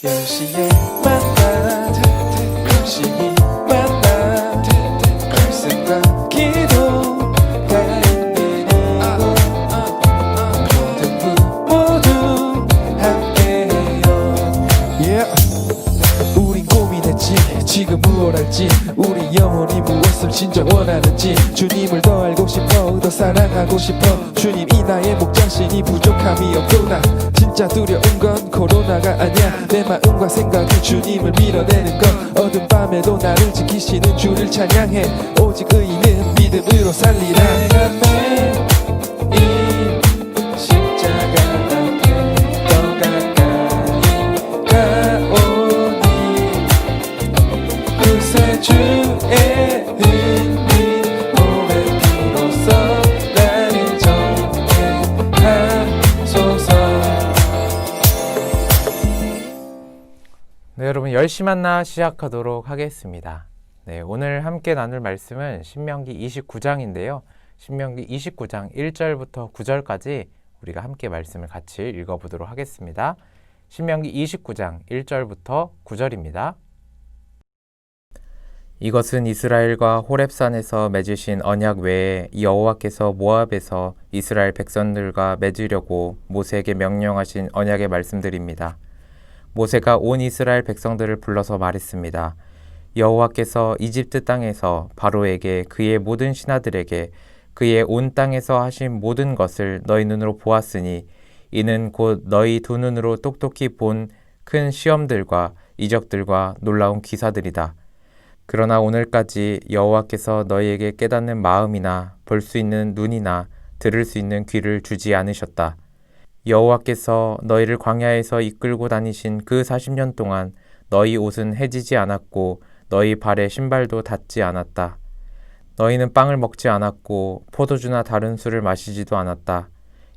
10시에 만나 열심히 만나 말씀과 기도가 있는 이곳 모두 함께해요. 우린 고민했지 지금 무엇 할지, 우리 영혼이 무엇을 진짜 원하는지. 주님을 더 알고 싶어, 더 사랑하고 싶어. 주님 이 나의 목장신이 부족함이 없구나. 진짜 두려운 건 코로나가 아니야. 내 마음과 생각이 주님을 밀어내는 건. 어두운 밤에도 나를 지키시는 주를 찬양해. 오직 의인은 믿음으로 살리라. 내가 매일 십자가 앞에 더 가까이 가오니 구세주의 은혜 오래 비로소 나를 정죄하소서. 네, 여러분 10시 만나 시작하도록 하겠습니다. 네, 오늘 함께 나눌 말씀은 신명기 29장인데요. 신명기 29장 1절부터 9절까지 우리가 함께 말씀을 같이 읽어보도록 하겠습니다. 신명기 29장 1절부터 9절입니다. 이것은 이스라엘과 호렙산에서 맺으신 언약 외에 여호와께서 모압에서 이스라엘 백성들과 맺으려고 모세에게 명령하신 언약의 말씀들입니다. 모세가 온 이스라엘 백성들을 불러서 말했습니다. 여호와께서 이집트 땅에서 바로에게 그의 모든 신하들에게 그의 온 땅에서 하신 모든 것을 너희 눈으로 보았으니 이는 곧 너희 두 눈으로 똑똑히 본 큰 시험들과 이적들과 놀라운 기사들이다. 그러나 오늘까지 여호와께서 너희에게 깨닫는 마음이나 볼 수 있는 눈이나 들을 수 있는 귀를 주지 않으셨다. 여호와께서 너희를 광야에서 이끌고 다니신 그 40년 동안 너희 옷은 해지지 않았고 너희 발에 신발도 닿지 않았다. 너희는 빵을 먹지 않았고 포도주나 다른 술을 마시지도 않았다.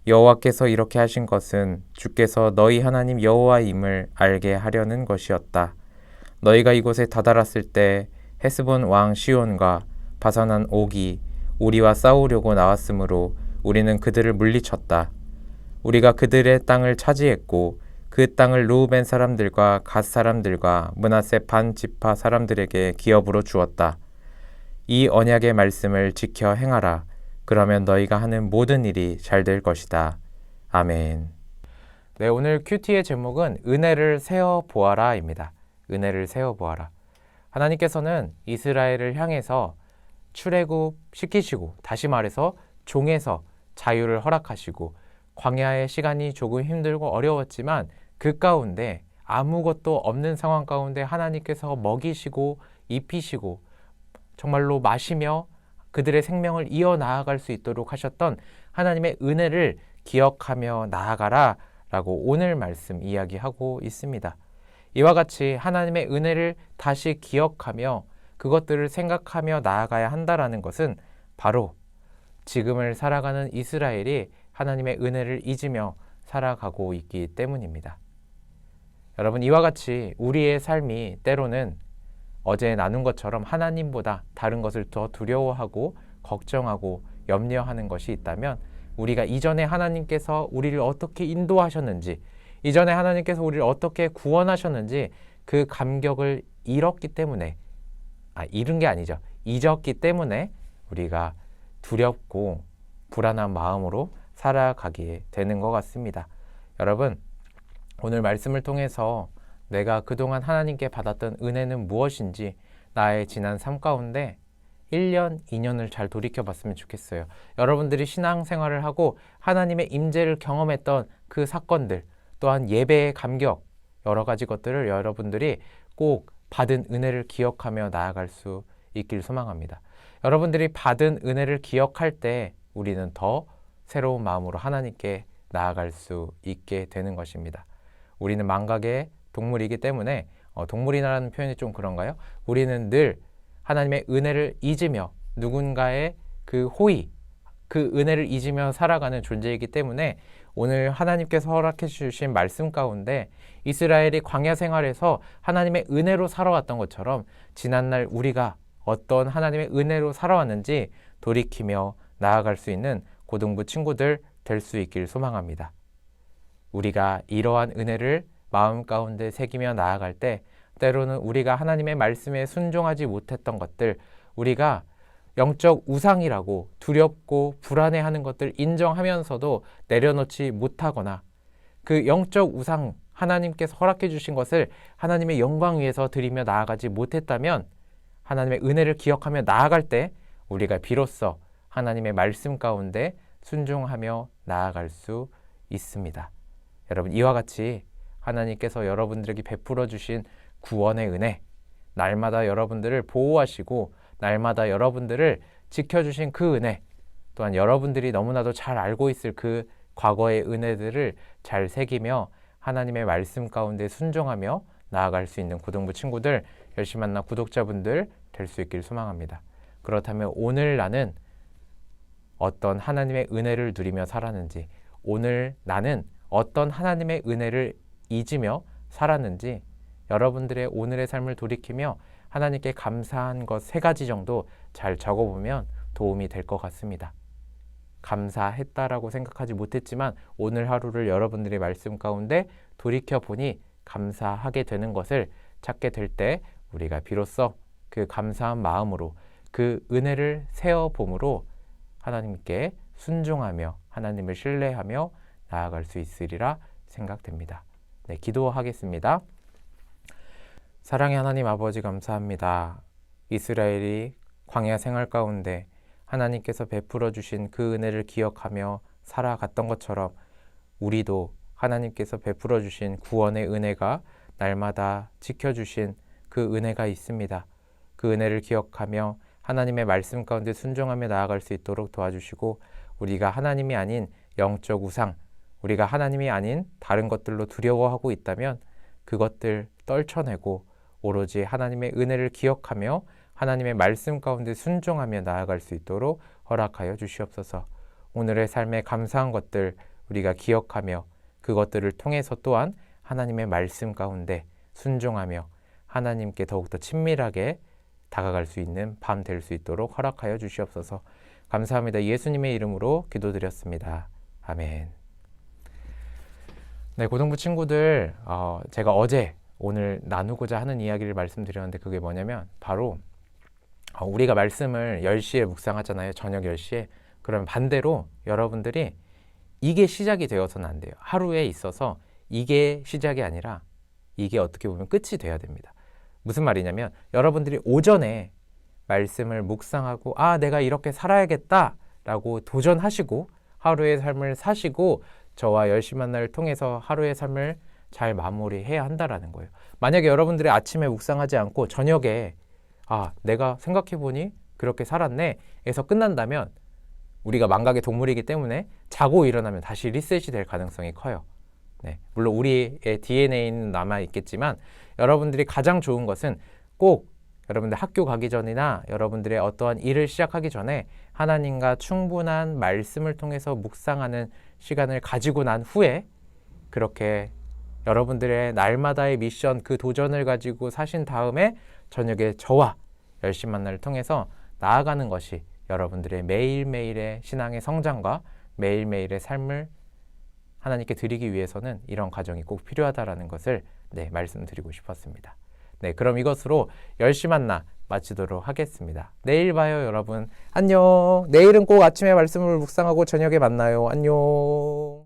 여호와께서 이렇게 하신 것은 주께서 너희 하나님 여호와임을 알게 하려는 것이었다. 너희가 이곳에 다다랐을 때 헤스본 왕 시온과 바산한 옥이 우리와 싸우려고 나왔으므로 우리는 그들을 물리쳤다. 우리가 그들의 땅을 차지했고 그 땅을 르우벤 사람들과 갓 사람들과 므낫세 반 지파 사람들에게 기업으로 주었다. 이 언약의 말씀을 지켜 행하라. 그러면 너희가 하는 모든 일이 잘 될 것이다. 아멘. 네, 오늘 큐티의 제목은 은혜를 세어 보아라입니다. 은혜를 세어 보아라. 하나님께서는 이스라엘을 향해서 출애굽 시키시고, 다시 말해서 종에서 자유를 허락하시고, 광야의 시간이 조금 힘들고 어려웠지만 그 가운데 아무것도 없는 상황 가운데 하나님께서 먹이시고 입히시고 정말로 마시며 그들의 생명을 이어나아갈 수 있도록 하셨던 하나님의 은혜를 기억하며 나아가라 라고 오늘 말씀 이야기하고 있습니다. 이와 같이 하나님의 은혜를 다시 기억하며 그것들을 생각하며 나아가야 한다라는 것은 바로 지금을 살아가는 이스라엘이 하나님의 은혜를 잊으며 살아가고 있기 때문입니다. 여러분, 이와 같이 우리의 삶이 때로는 어제 나눈 것처럼 하나님보다 다른 것을 더 두려워하고 걱정하고 염려하는 것이 있다면 우리가 이전에 하나님께서 우리를 어떻게 인도하셨는지, 이전에 하나님께서 우리를 어떻게 구원하셨는지 그 감격을 잃었기 때문에, 잃은 게 아니죠. 잊었기 때문에 우리가 두렵고 불안한 마음으로 살아가게 되는 것 같습니다. 여러분, 오늘 말씀을 통해서 내가 그동안 하나님께 받았던 은혜는 무엇인지 나의 지난 삶 가운데 1년, 2년을 잘 돌이켜봤으면 좋겠어요. 여러분들이 신앙생활을 하고 하나님의 임재를 경험했던 그 사건들, 또한 예배의 감격, 여러 가지 것들을 여러분들이 꼭 받은 은혜를 기억하며 나아갈 수 있길 소망합니다. 여러분들이 받은 은혜를 기억할 때 우리는 더 새로운 마음으로 하나님께 나아갈 수 있게 되는 것입니다. 우리는 망각의 동물이기 때문에 동물이라는 표현이 좀 그런가요? 우리는 늘 하나님의 은혜를 잊으며 누군가의 그 호의, 그 은혜를 잊으며 살아가는 존재이기 때문에 오늘 하나님께서 허락해 주신 말씀 가운데 이스라엘이 광야 생활에서 하나님의 은혜로 살아왔던 것처럼 지난날 우리가 어떤 하나님의 은혜로 살아왔는지 돌이키며 나아갈 수 있는 고등부 친구들 될 수 있길 소망합니다. 우리가 이러한 은혜를 마음 가운데 새기며 나아갈 때 때로는 우리가 하나님의 말씀에 순종하지 못했던 것들, 우리가 영적 우상이라고 두렵고 불안해하는 것들 인정하면서도 내려놓지 못하거나 그 영적 우상, 하나님께서 허락해 주신 것을 하나님의 영광 위에서 드리며 나아가지 못했다면 하나님의 은혜를 기억하며 나아갈 때 우리가 비로소 하나님의 말씀 가운데 순종하며 나아갈 수 있습니다. 여러분, 이와 같이 하나님께서 여러분들에게 베풀어 주신 구원의 은혜, 날마다 여러분들을 보호하시고 날마다 여러분들을 지켜주신 그 은혜, 또한 여러분들이 너무나도 잘 알고 있을 그 과거의 은혜들을 잘 새기며 하나님의 말씀 가운데 순종하며 나아갈 수 있는 고등부 친구들, 열심히 만나 구독자분들 될 수 있길 소망합니다. 그렇다면 오늘 나는 어떤 하나님의 은혜를 누리며 살았는지, 오늘 나는 어떤 하나님의 은혜를 잊으며 살았는지 여러분들의 오늘의 삶을 돌이키며 하나님께 감사한 것 3가지 정도 잘 적어보면 도움이 될 것 같습니다. 감사했다라고 생각하지 못했지만 오늘 하루를 여러분들의 말씀 가운데 돌이켜보니 감사하게 되는 것을 찾게 될 때 우리가 비로소 그 감사한 마음으로 그 은혜를 세어봄으로 하나님께 순종하며 하나님을 신뢰하며 나아갈 수 있으리라 생각됩니다. 네, 기도하겠습니다. 사랑의 하나님 아버지, 감사합니다. 이스라엘이 광야 생활 가운데 하나님께서 베풀어 주신 그 은혜를 기억하며 살아갔던 것처럼 우리도 하나님께서 베풀어 주신 구원의 은혜가 날마다 지켜주신 그 은혜가 있습니다. 그 은혜를 기억하며 하나님의 말씀 가운데 순종하며 나아갈 수 있도록 도와주시고, 우리가 하나님이 아닌 영적 우상, 우리가 하나님이 아닌 다른 것들로 두려워하고 있다면 그것들 떨쳐내고 오로지 하나님의 은혜를 기억하며 하나님의 말씀 가운데 순종하며 나아갈 수 있도록 허락하여 주시옵소서. 오늘의 삶에 감사한 것들 우리가 기억하며 그것들을 통해서 또한 하나님의 말씀 가운데 순종하며 하나님께 더욱더 친밀하게 다가갈 수 있는 밤 될 수 있도록 허락하여 주시옵소서. 감사합니다. 예수님의 이름으로 기도드렸습니다. 아멘. 네, 고등부 친구들, 제가 오늘 나누고자 하는 이야기를 말씀드렸는데 그게 뭐냐면 바로 우리가 말씀을 10시에 묵상하잖아요. 저녁 10시에. 그러면 반대로 여러분들이 이게 시작이 되어서는 안 돼요. 하루에 있어서 이게 시작이 아니라 이게 어떻게 보면 끝이 돼야 됩니다. 무슨 말이냐면 여러분들이 오전에 말씀을 묵상하고 내가 이렇게 살아야겠다 라고 도전하시고 하루의 삶을 사시고 저와 열심히 만나를 통해서 하루의 삶을 잘 마무리해야 한다라는 거예요. 만약에 여러분들이 아침에 묵상하지 않고 저녁에 내가 생각해보니 그렇게 살았네 에서 끝난다면 우리가 망각의 동물이기 때문에 자고 일어나면 다시 리셋이 될 가능성이 커요. 네, 물론 우리의 DNA는 남아있겠지만 여러분들이 가장 좋은 것은 꼭 여러분들 학교 가기 전이나 여러분들의 어떠한 일을 시작하기 전에 하나님과 충분한 말씀을 통해서 묵상하는 시간을 가지고 난 후에 그렇게 여러분들의 날마다의 미션, 그 도전을 가지고 사신 다음에 저녁에 저와 열심히 만나를 통해서 나아가는 것이 여러분들의 매일매일의 신앙의 성장과 매일매일의 삶을 하나님께 드리기 위해서는 이런 과정이 꼭 필요하다라는 것을 말씀드리고 싶었습니다. 네, 그럼 이것으로 열심히 만나 마치도록 하겠습니다. 내일 봐요, 여러분. 안녕. 내일은 꼭 아침에 말씀을 묵상하고 저녁에 만나요. 안녕.